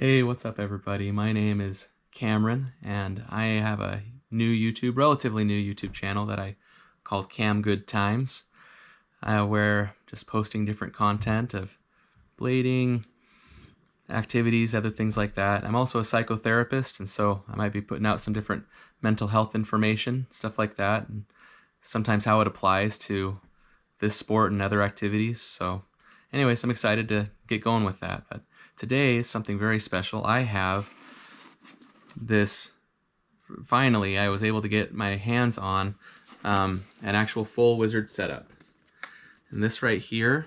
Hey, what's up, everybody? My name is Cameron, and I have a relatively new YouTube channel that I called Cam Good Times, where just posting different content of blading, activities, other things like that. I'm also a psychotherapist, and so I might be putting out some different mental health information, stuff like that, and sometimes how it applies to this sport and other activities. So, anyways, I'm excited to get going with that. But today is something very special. I have this, finally, I was able to get my hands on an actual full wizard setup. And this right here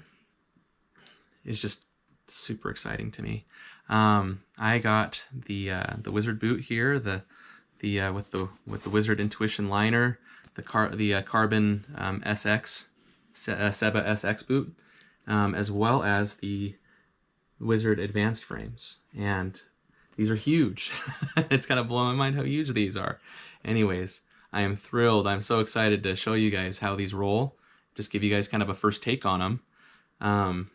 is just super exciting to me. I got the wizard boot here, the with the wizard intuition liner, the carbon SX Seba SX boot, as well as the wizard advanced frames, and these are huge. It's kind of blowing my mind how huge these are. Anyways, I am thrilled. I'm so excited to show you guys how these roll, just give you guys kind of a first take on them.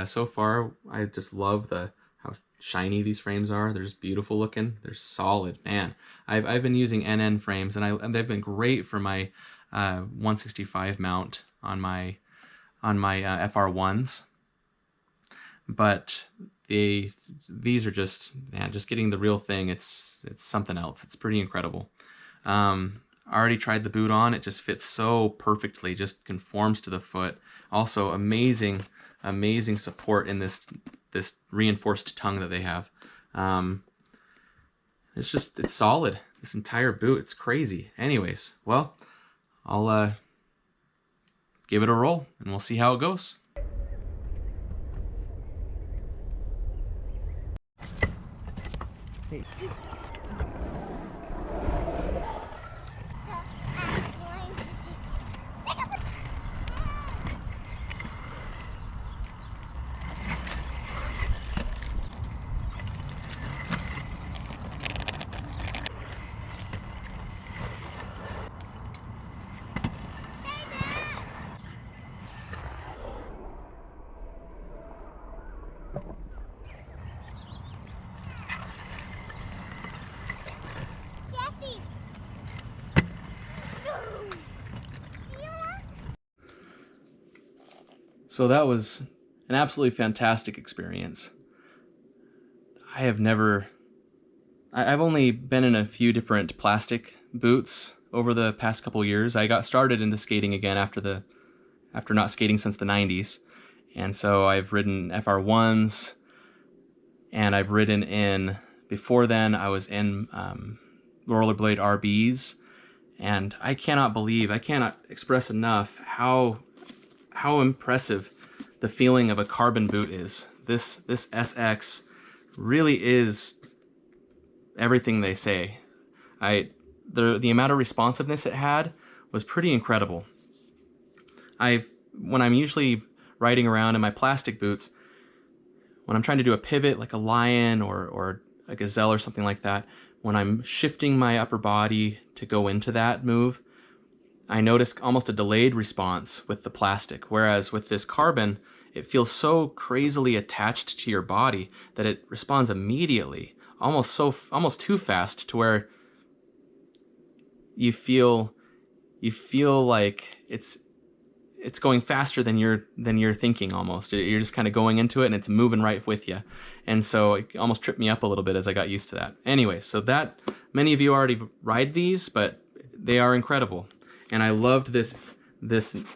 So far, I just love how shiny these frames are. They're just beautiful looking. They're solid, man. I've been using NN frames, and they've been great for my 165 mount on my FR1s. But these are just, man, just getting the real thing. It's something else. It's pretty incredible. I already tried the boot on. It just fits so perfectly. Just conforms to the foot. Also, amazing support in this reinforced tongue that they have. It's solid. This entire boot, it's crazy. Anyways, well, I'll give it a roll and we'll see how it goes. Hey. So that was an absolutely fantastic experience. I've only been in a few different plastic boots over the past couple years. I got started into skating again after not skating since the 90s. And so I've ridden FR1s, and I've ridden before then I was in rollerblade RBs, and I cannot express enough how impressive the feeling of a carbon boot is. This SX really is everything they say. The amount of responsiveness it had was pretty incredible. When I'm usually riding around in my plastic boots, when I'm trying to do a pivot like a lion or a gazelle or something like that, when I'm shifting my upper body to go into that move, I notice almost a delayed response with the plastic, whereas with this carbon, it feels so crazily attached to your body that it responds immediately, almost too fast, to where you feel like it's going faster than you're thinking almost. You're just kind of going into it and it's moving right with you. And so it almost tripped me up a little bit as I got used to that. Anyway, so that many of you already ride these, but they are incredible. And I loved this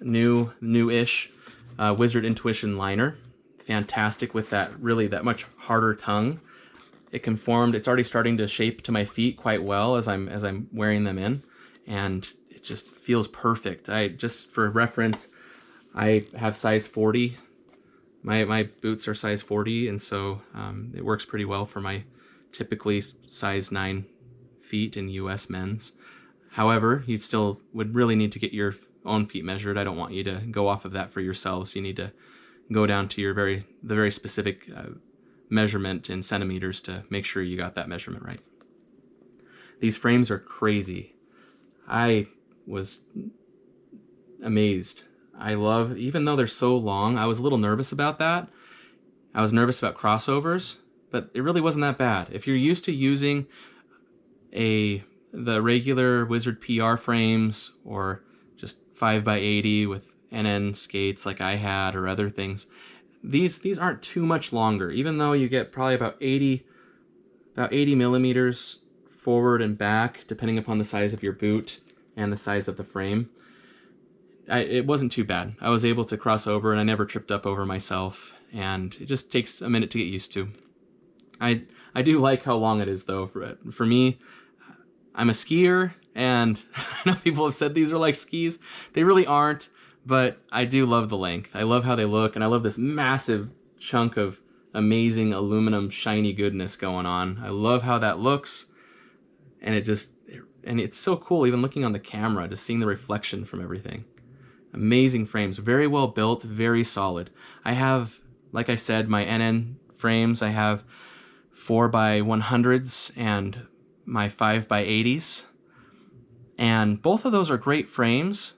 new-ish Wizard Intuition liner. Fantastic with that much harder tongue. It conformed. It's already starting to shape to my feet quite well as I'm wearing them in, and it just feels perfect. Just for reference, I have size 40. My boots are size 40, and so it works pretty well for my typically size 9 feet in U.S. men's. However, you still would really need to get your own feet measured. I don't want you to go off of that for yourselves. You need to go down to the very specific measurement in centimeters to make sure you got that measurement right. These frames are crazy. I was amazed. Even though they're so long, I was a little nervous about that. I was nervous about crossovers but it really wasn't that bad. If you're used to using the regular Wizard PR frames or just 5x80 with NN skates like I had or other things, these aren't too much longer, even though you get probably about 80 millimeters forward and back, depending upon the size of your boot and the size of the frame. It wasn't too bad. I was able to cross over, and I never tripped up over myself, and it just takes a minute to get used to. I do like how long it is, though. For me, I'm a skier, and I know people have said these are like skis. They really aren't, but I do love the length. I love how they look, and I love this massive chunk of amazing aluminum shiny goodness going on. I love how that looks, and it's so cool even looking on the camera, just seeing the reflection from everything. Amazing frames, very well built, very solid. I have, like I said, my NN frames. I have 4x100s and my 5x80s, and both of those are great frames.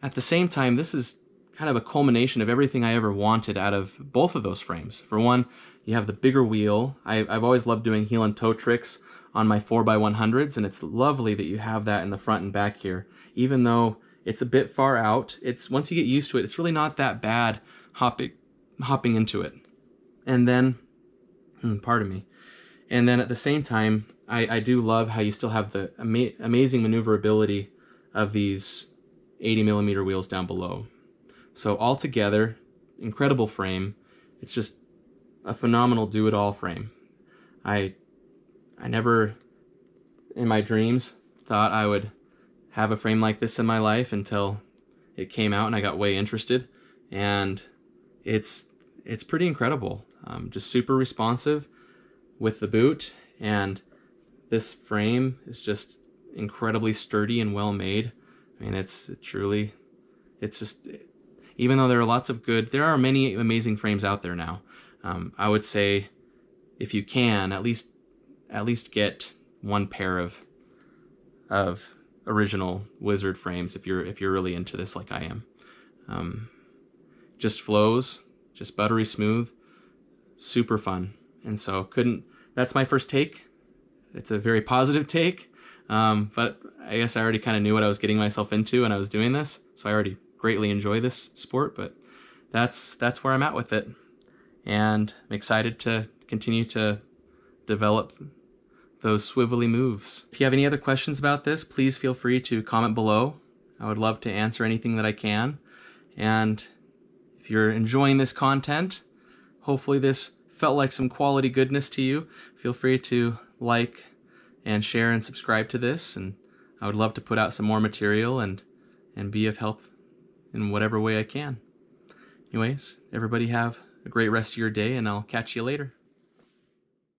At the same time, this is kind of a culmination of everything I ever wanted out of both of those frames. For one, you have the bigger wheel. I've always loved doing heel and toe tricks on my 4x100s, and it's lovely that you have that in the front and back here. Even though it's a bit far out, once you get used to it, it's really not that bad hopping into it. And then, pardon me. And then at the same time, I do love how you still have the amazing maneuverability of these 80 millimeter wheels down below. So altogether, incredible frame. It's just a phenomenal do-it-all frame. I never, in my dreams, thought I would have a frame like this in my life until it came out and I got way interested. And it's pretty incredible. Just super responsive with the boot, and this frame is just incredibly sturdy and well made. I mean, it's just, even though there are many amazing frames out there now, I would say if you can, at least get one pair of original Wizard frames if you're really into this like I am. Just flows, just buttery smooth, super fun. And so that's my first take. It's a very positive take, but I guess I already kind of knew what I was getting myself into when I was doing this, so I already greatly enjoy this sport, but that's where I'm at with it. And I'm excited to continue to develop those swivelly moves. If you have any other questions about this, please feel free to comment below. I would love to answer anything that I can. And if you're enjoying this content, hopefully this felt like some quality goodness to you, feel free to like and share and subscribe to this, and I would love to put out some more material and be of help in whatever way I can. Anyways, everybody have a great rest of your day, and I'll catch you later.